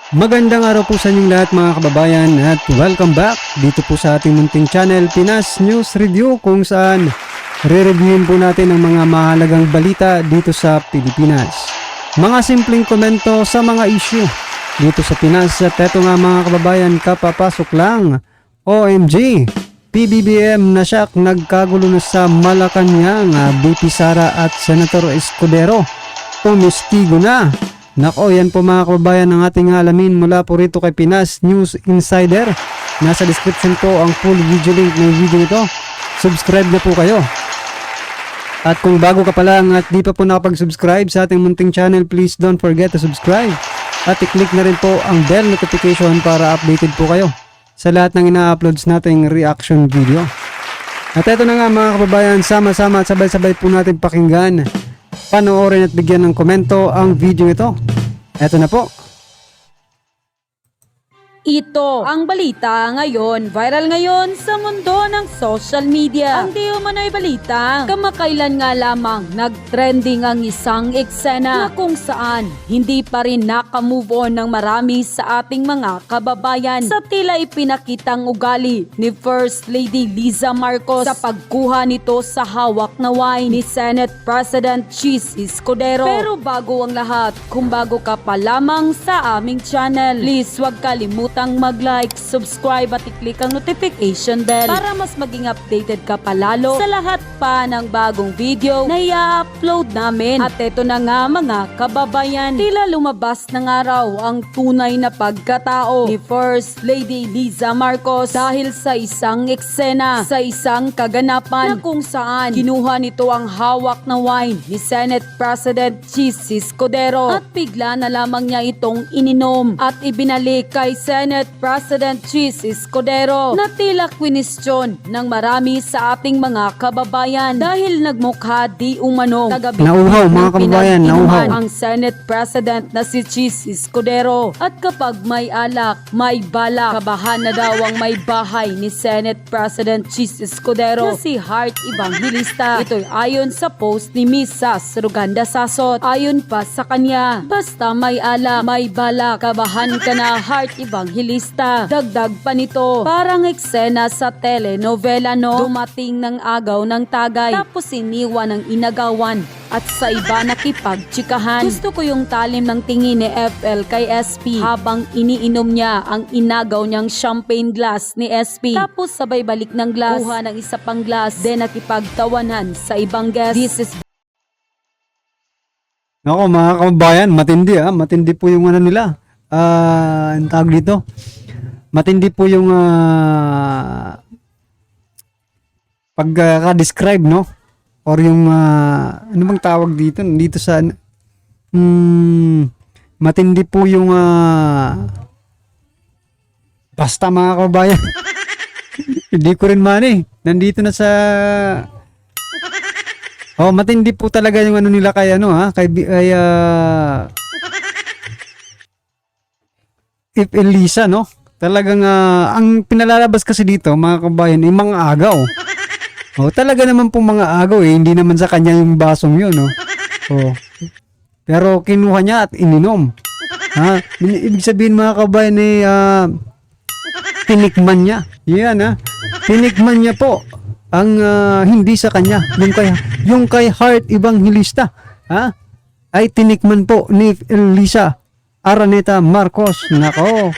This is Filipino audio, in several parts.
Magandang araw po sa inyong lahat mga kababayan at welcome back dito po sa ating munting channel Pinas News Review, kung saan re-reviewin po natin ang mga mahalagang balita dito sa Pilipinas. Mga simpleng komento sa mga issue dito sa Pinas. At eto nga mga kababayan, kapapasok lang, OMG, PBBM na siyak, nagkagulo na sa Malacanang. VP Sara at Senator Escudero pumistigo na. Nako, yan po mga kababayan ang ating alamin mula po rito kay Pinas News Insider. Nasa description po ang full video link ng video ito. Subscribe na po kayo. At kung bago ka pa lang at di pa po nakapag-subscribe sa ating munting channel, please don't forget to subscribe. At i-click na rin po ang bell notification para updated po kayo sa lahat ng ina-uploads nating reaction video. At eto na nga mga kababayan, sama-sama at sabay-sabay po natin pakinggan, panoorin at bigyan ng komento ang video ito. Eto na po. Ito ang balita ngayon, viral ngayon sa mundo ng social media. Ang di umano'y balita, kamakailan nga lamang nag-trending ang isang eksena na kung saan hindi pa rin nakamove on ng marami sa ating mga kababayan sa tila ipinakitang ugali ni First Lady Liza Marcos sa pagkuha nito sa hawak na wine ni Senate President Chis Escudero. Pero bago ang lahat, kung bago ka pa lamang sa aming channel, please huwag kalimutan mag-like, subscribe at i-click ang notification bell para mas maging updated ka palalo sa lahat pa ng bagong video na i-upload namin. At eto na nga mga kababayan, tila lumabas ng araw ang tunay na pagkatao ni First Lady Liza Marcos dahil sa isang eksena, sa isang kaganapan na kung saan kinuha nito ang hawak na wine ni Senate President Chis Escudero at bigla na lamang niya itong ininom at ibinalik kay Senate President Chis Escudero na tila kwinisyon ng marami sa ating mga kababayan dahil nagmukha di umano Nauhaw mga kababayan, nauhaw ang Senate President na si Chis Escudero. At kapag may alak, may balak. Kabahan na daw ang may bahay ni Senate President Chis Escudero na si Heart Evangelista. Ito'y ayon sa post ni Miss Sas Ruganda Sasot. Ayon pa sa kanya, basta may alak, may balak, kabahan ka na Heart Evangelista. Dagdag pa nito, parang eksena sa telenovela no, dumating ng agaw ng tagay tapos iniwan ng inagawan at sa iba nakipagtsikahan. Gusto ko yung talim ng tingin ni FL kay SP habang iniinom niya ang inagaw niyang champagne glass ni SP. Tapos sabay balik ng glass, kuha ng isa pang glass, then nakipagtawanan sa ibang guest. This is Nako mga kababayan, matindi matindi po yung ano nila. Ang tawag dito, matindi po yung pagka-describe no, or yung ano bang tawag dito sa matindi po yung basta mga kababayan. Hindi ko rin nandito na sa matindi po talaga yung ano nila kay if Elisa no, talagang ang pinalalabas kasi dito mga kabayan ay mga agaw. Talaga naman po mga agaw hindi naman sa kanya yung basong yun no. Pero kinuha niya at ininom. Ibig sabihin mga kabayan tinikman niya. Yan tinikman niya po ang hindi sa kanya, yung kay Heart Evangelista ay tinikman po ni Elisa Araneta Marcos. Nako.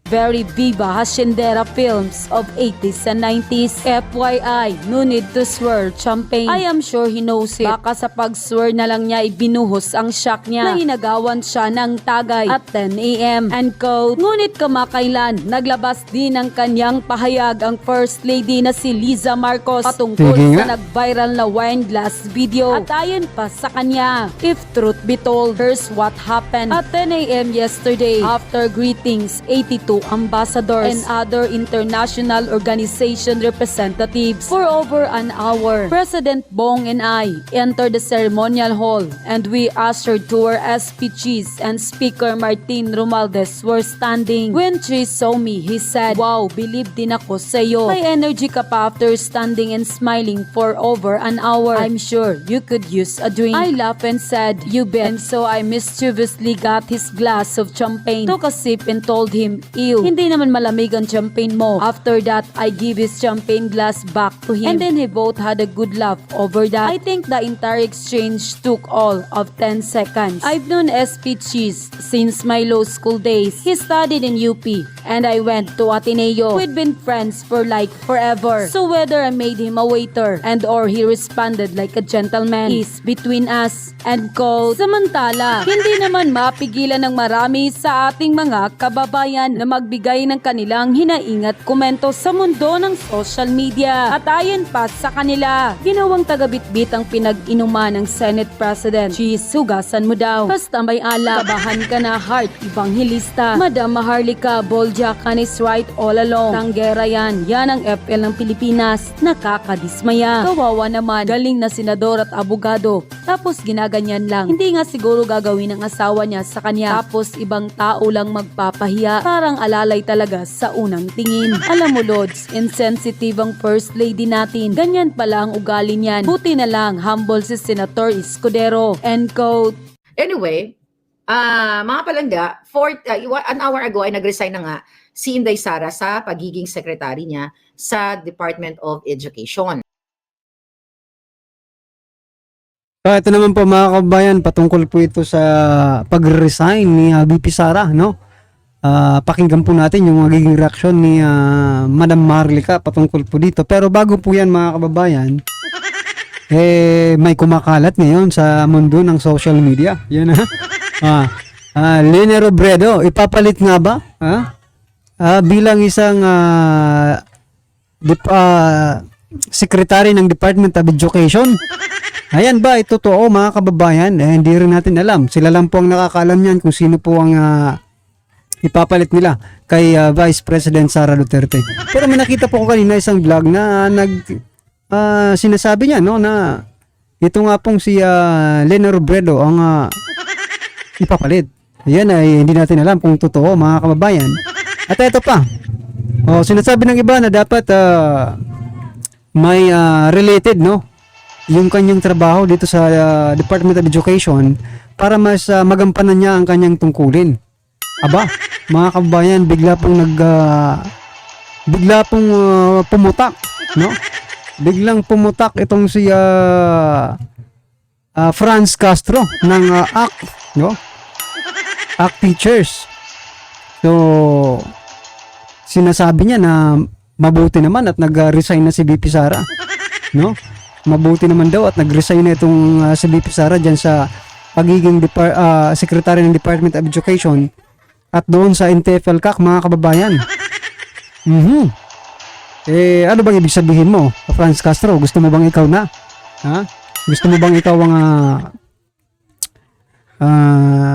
very viva haciendera films of 80s and 90s. FYI, no need to swear champagne. I am sure he knows it. Baka sa pag-swear na lang niya ibinuhos ang shock niya na inagawan siya ng tagay at 10 AM. And quote, ngunit kamakailan, naglabas din ng kanyang pahayag ang First Lady na si Liza Marcos patungkol sa nag-viral na wine glass video. At ayon pa sa kanya, if truth be told, here's what happened. At 10 AM yesterday, after greetings, 82 EU ambassadors and other international organization representatives. For over an hour, President Bong and I entered the ceremonial hall and we ushered to where SP Cheese and Speaker Martin Romualdez were standing. When Cheese saw me, he said, "Wow, believe din ako sa'yo. May energy ka pa after standing and smiling for over an hour. I'm sure you could use a drink." I laughed and said, "You bet." And so I mischievously got his glass of champagne, took a sip and told him, "Ew, hindi naman malamig ang champagne mo." After that, I gave his champagne glass back to him and then he both had a good laugh over that. I think the entire exchange took all of 10 seconds. I've known SP Cheese since my law school days. He studied in UP and I went to Ateneo. We'd been friends for like forever. So whether I made him a waiter and or he responded like a gentleman is between us. And quote, samantala, hindi naman mapigilan ng marami sa ating mga kababayan na magbigay ng kanilang hinaing at komento sa mundo ng social media. At ayon pa sa kanila, ginawang tagabitbit ang pinag-inuman ng Senate President. Cheese, hugasan mo daw. Basta may alak, kabahan ka na, heart evangelista. Madam Maharlika Boljakan is right all along. Tanggera yan. Yan ang FL ng Pilipinas. Nakakadismaya. Kawawa naman. Galing na senador at abogado. Tapos ginaganyan lang. Hindi nga siguro gagawin ng asawa niya sa kanya. Tapos ibang tao lang magpapahiya. Parang alalay talaga sa unang tingin. Alam mo Lods, insensitive ang first lady natin. Ganyan pala ang ugali niyan. Buti na lang, humble si Senator Escudero. End quote. Anyway, mga palangga, an hour ago ay nag-resign na nga si Inday Sara sa pagiging secretary niya sa Department of Education. So, ito naman po mga kabayan, patungkol po ito sa pag-resign ni VP Sara, no? Pakinggan po natin yung magiging reaksyon ni Madam Maharlika patungkol po dito. Pero bago po yan mga kababayan, may kumakalat ngayon sa mundo ng social media. Yan Lene Robredo, ipapalit nga ba? Bilang isang secretary ng Department of Education. Ayan ba, ito totoo mga kababayan? Hindi rin natin alam. Sila lang po ang nakakaalam niyan kung sino po ang ipapalit nila kay Vice President Sara Duterte. Pero may nakita po ko kanina isang vlog na sinasabi niya no na ito nga pong si Lene Robredo ang ipapalit. Ayan ay hindi natin alam kung totoo mga kababayan. At ito pa. Sinasabi ng iba na dapat may related no yung kanyang trabaho dito sa Department of Education para mas magampanan niya ang kanyang tungkulin. Aba, mga kababayan, bigla pong pumutak, no? Biglang pumutak itong si Franz Castro ng ACT, no? ACT Teachers. So, sinasabi niya na mabuti naman at nag-resign na si VP Sara, no? Mabuti naman daw at nag-resign na itong si VP Sara dyan sa pagiging secretary ng Department of Education at doon sa NTFL-CAC mga kababayan. Ano bang ibig sabihin mo, Franz Castro? Gusto mo bang ikaw na? Gusto mo bang ikaw ang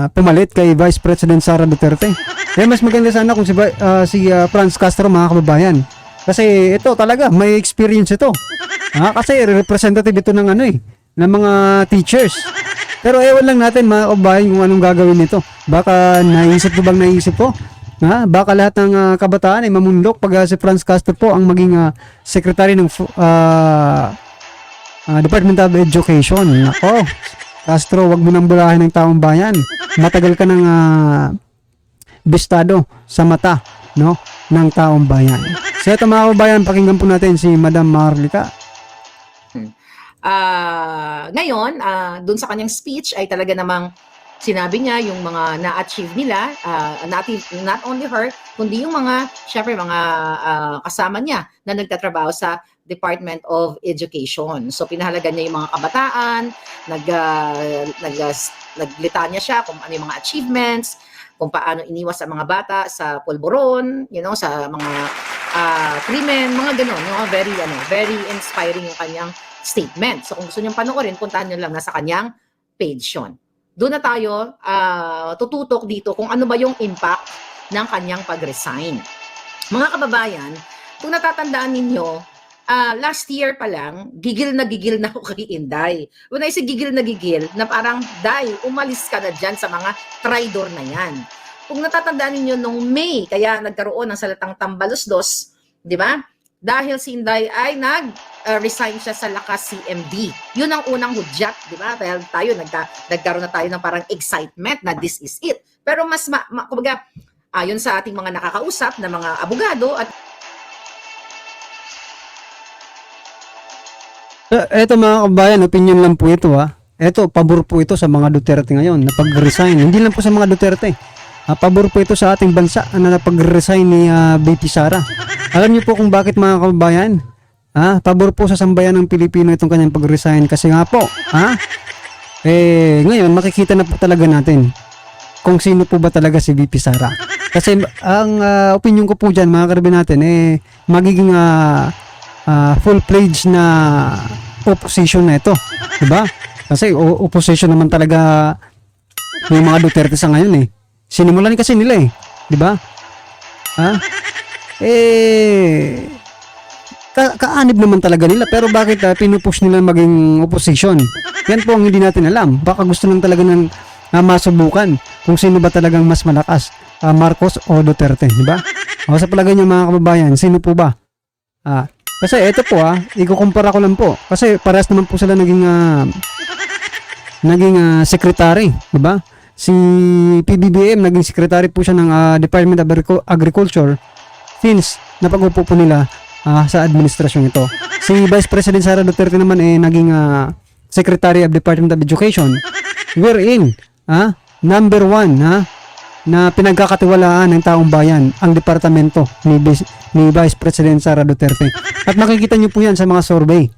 pumalit kay Vice President Sara Duterte? Mas maganda sana kung si Franz Castro mga kababayan. Kasi ito talaga, may experience ito. Kasi representative ito ng ng mga teachers. Pero ewan lang natin mga kababayan kung anong gagawin nito. Baka naisip ko? Baka lahat ng kabataan ay mamundok pag si Franz Castro po ang maging secretary ng Department of Education. Nako, Castro, wag mo nang bulahin ng taong bayan. Matagal ka ng bistado sa mata, no, ng taong bayan. So ito mga kababayan, pakinggan po natin si Madam Maharlika. Ngayon, dun sa kanyang speech ay talaga namang sinabi niya yung mga na-achieve nila, not only her, kundi yung mga, syempre, mga kasama niya na nagtatrabaho sa Department of Education. So, pinahalagan niya yung mga kabataan, naglitanya siya kung ano yung mga achievements, kung paano iniwas sa mga bata sa polboron, sa mga krimen, mga ganun. Very inspiring yung kanyang statement. So kung gusto niyong panoorin, puntahan niyo lang nasa kanyang page yun. Doon na tayo tututok dito kung ano ba yung impact ng kanyang pag-resign. Mga kababayan, kung natatandaan ninyo, last year pa lang, gigil na ako kay Inday. When I say gigil na parang, Day, umalis ka na dyan sa mga traidor na yan. Kung natatandaan ninyo nung May, kaya nagkaroon ng salitang tambalusdos, di ba? Dahil si Inday ay nag-resign siya sa Lakas CMD. Yun ang unang hudyat, di ba? Dahil tayo, nagkaroon na tayo ng parang excitement na this is it. Pero mas, kumbaga, ayon sa ating mga nakakausap na mga abogado at Eto mga kabayan, opinion lang po ito ha. Eto, pabor po ito sa mga Duterte ngayon na pag-resign. Hindi lang po sa mga Duterte. Pabor po ito sa ating bansa na napag-resign ni BP Sara. Alam niyo po kung bakit mga kababayan? Pabor po sa sambayan ng Pilipino itong kanyang pag-resign kasi nga po, ngayon makikita na po talaga natin kung sino po ba talaga si BP Sara. Kasi ang opinion ko po dyan mga karabi natin, magiging full-fledged na opposition na ito. Diba? Kasi opposition naman talaga yung mga Duterte sa ngayon Sinimulan kasi nila Diba? Kaanib naman talaga nila pero bakit pinupush nila maging opposition? Yan po ang hindi natin alam. Baka gusto lang talaga ng masubukan kung sino ba talagang mas malakas, Marcos o Duterte, di ba? O sa palagay niyo mga kababayan, sino po ba? Kasi ito po ikukumpara ko lang po. Kasi parehas naman po sila naging secretary, di ba? Si PBBM naging secretary po siya ng Department of Agriculture since napag-upo po nila sa administrasyon ito. Si Vice President Sara Duterte naman naging Secretary of Department of Education wherein number 1 na pinagkakatiwalaan ng taong bayan ang departamento ni Vice President Sara Duterte. At makikita niyo po yan sa mga survey.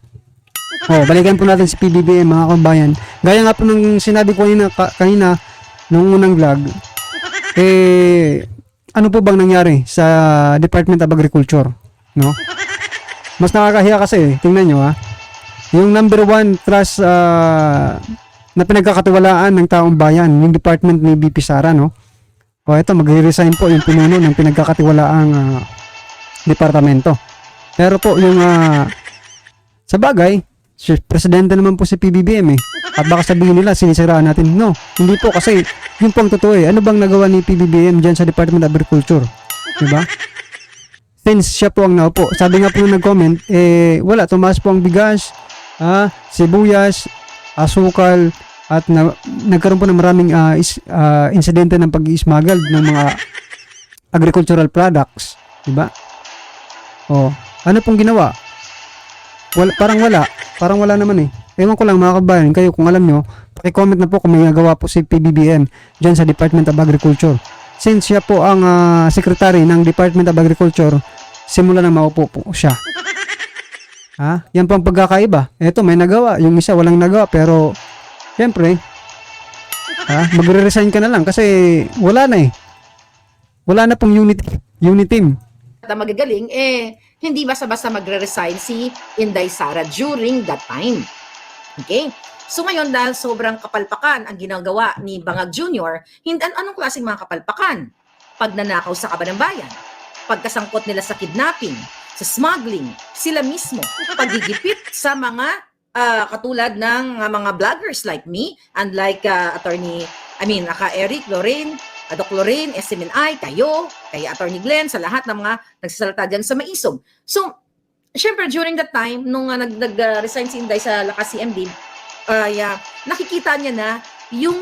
Balikan po natin si PBBM mga kabayan. Gaya nga po ng sinabi ko kanina nung unang vlog, ano po bang nangyari sa Department of Agriculture? No? Mas nakakahiya kasi, tingnan nyo yung number 1 trust na pinagkakatiwalaan ng taong bayan, yung department ni BP Sara, no? Ito, magre-resign po yung pinuno ng pinagkakatiwalaang departamento. Pero po, yung sa bagay, presidente naman po si PBBM At baka sabihin nila, sinisiraan natin. No, hindi po kasi yun po ang totoo Ano bang nagawa ni PBBM dyan sa Department of Agriculture? Diba? Since siya po ang naupo. Sabi nga po nung nag-comment, wala, tumaas po ang bigas, sibuyas, asukal, at nagkaroon po ng maraming insidente ng pag-i-smuggle ng mga agricultural products. Diba? Ano pong ginawa? Parang wala naman Ewan ko lang mga kabayan, kayo kung alam nyo, paki-comment na po kung may nagawa po si PBBM dyan sa Department of Agriculture. Since siya po ang secretary ng Department of Agriculture, simula na maupo po siya. Yan po ang pagkakaiba. Eto, may nagawa. Yung isa walang nagawa, pero siyempre, magre-resign ka na lang kasi wala na Wala na pong unit team. Na magagaling, hindi basta-basta magre-resign si Inday Sara during that time. Okay? So ngayon, dahil sobrang kapalpakan ang ginagawa ni Bangag Jr., anong klaseng mga kapalpakan? Pagnanakaw sa kaban ng bayan, pagkasangkot nila sa kidnapping, sa smuggling, sila mismo, pagigipit sa mga katulad ng mga vloggers like me and like Eric, Lorraine, Doc Lorraine, SMNI, kayo, kay Attorney Glenn, sa lahat ng mga nagsasalita dyan sa Maisog. So, syempre, during that time, nung nag-resign si Inday sa Lakas CMD, nakikita niya na yung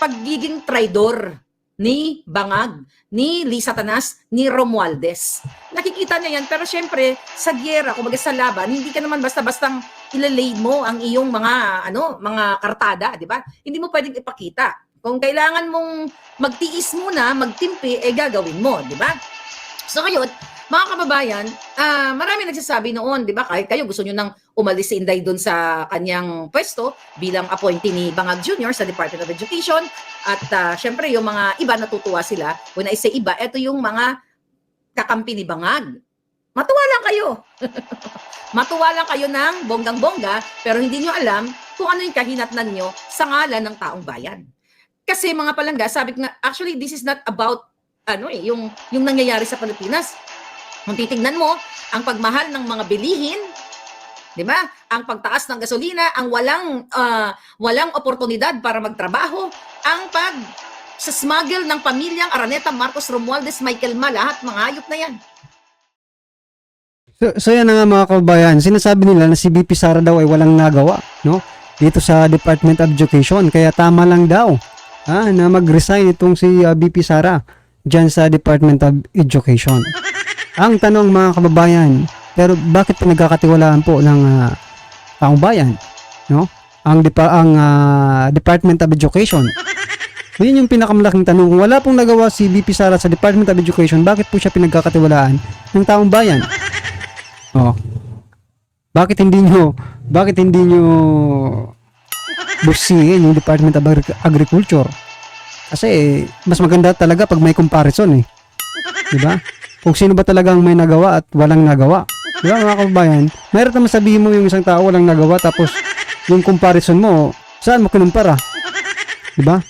pagiging traidor ni Bangag, ni Lisa Tanas, ni Romualdez. Nakikita niya yan, pero syempre, sa gyera, kumbaga sa laban, hindi ka naman basta-bastang ilalay mo ang iyong mga kartada, di ba? Hindi mo pwedeng ipakita. Kung kailangan mong magtiis muna, magtimpi, gagawin mo, di ba? So ngayon, mga kababayan, marami nagsasabi noon, di ba? Kahit kayo gusto nyo nang umalis si Inday doon sa kanyang pwesto bilang appointee ni Bangag Jr. sa Department of Education. At syempre, yung mga iba natutuwa sila. When I say iba, ito yung mga kakampi ni Bangag. Matuwa lang kayo. Matuwa lang kayo ng bonggang-bongga, pero hindi nyo alam kung ano yung kahinatnan nyo sa ngalan ng taong bayan. Kasi mga palangga, sabi ko nga, actually, this is not about yung nangyayari sa Pilipinas. Kung titingnan mo, ang pagmahal ng mga bilihin, 'di ba? Ang pagtaas ng gasolina, ang walang oportunidad para magtrabaho, ang sa smuggle ng pamilyang Araneta, Marcos, Romualdez, Michael Ma, lahat mga hayop na 'yan. So yan na nga mga kababayan, sinasabi nila na si BP Sara daw ay walang nagawa, no? Dito sa Department of Education, kaya tama lang daw na mag-resign itong si BP Sara dyan sa Department of Education. Ang tanong mga kababayan, pero bakit pinagkakatiwalaan po ng taong bayan, no? Ang Department of Education. Yun yung pinakamalaking tanong. Kung wala pong nagawa si BP Sara sa Department of Education, bakit po siya pinagkakatiwalaan ng taong bayan? Oh. Bakit hindi nyo busihin yung Department of Agriculture? Kasi mas maganda talaga pag may comparison eh. 'Di ba? Kung sino ba talagang may nagawa at walang nagawa. 'Di ba mga kababayan? Mayroon naman sabihin mo yung isang tao walang nagawa tapos yung comparison mo, saan mo kinumpara? 'Di ba?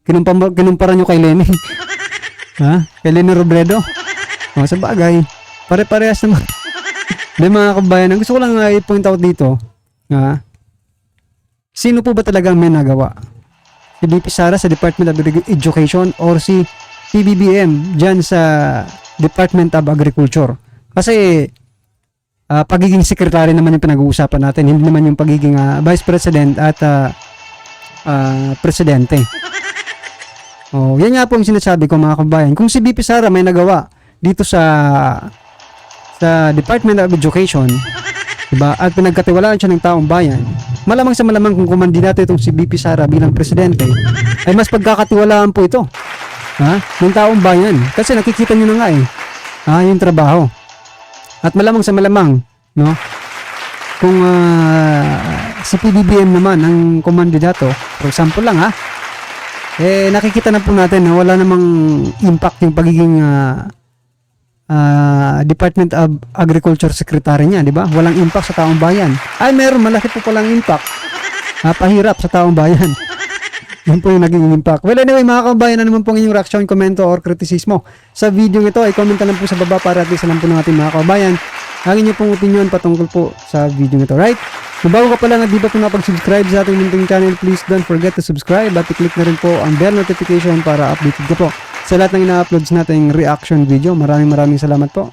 Kinumpara nyo kay Lenny. Ha? Kay Lenny Robredo. Oh, sa bagay, pare-parehas naman. May mga kabayan, ang gusto ko lang i-point out dito, sino po ba talagang may nagawa? Si BP Sara sa Department of Education or si PBBM dyan sa Department of Agriculture? Kasi pagiging secretary naman yung pinag-uusapan natin, hindi naman yung pagiging vice president at presidente. Oh, yan nga po yung sinasabi ko mga kabayan. Kung si BP Sara may nagawa dito sa Department of Education, diba? At pinagkatiwalaan siya ng taong bayan, malamang sa malamang kung kumandidato itong si BP Sara bilang presidente, ay mas pagkakatiwalaan po ito ng taong bayan. Kasi nakikita nyo na nga yung trabaho. At malamang sa malamang, no? Kung si PBBM naman ang kumandidato, for example lang nakikita na po natin na wala namang impact yung pagiging Department of Agriculture Secretary niya, di ba? Walang impact sa taong bayan. Ay, meron, malaki po palang impact. Pahirap sa taong bayan. Yan po yung naging impact. Well, anyway, mga kabayan, ano naman po ang inyong reaction, komento, or kritisismo sa video ito, ay comment lang po sa baba para at least alam po ng ating mga kabayan ang inyong pong opinion patungkol po sa video ito, right? Kung bago ka pa lang at di pa po nakapag-subscribe sa ating munting channel, please don't forget to subscribe at i-click na rin po ang bell notification para updated ka po sa lahat ng ina-uploads nating reaction video. Maraming salamat po.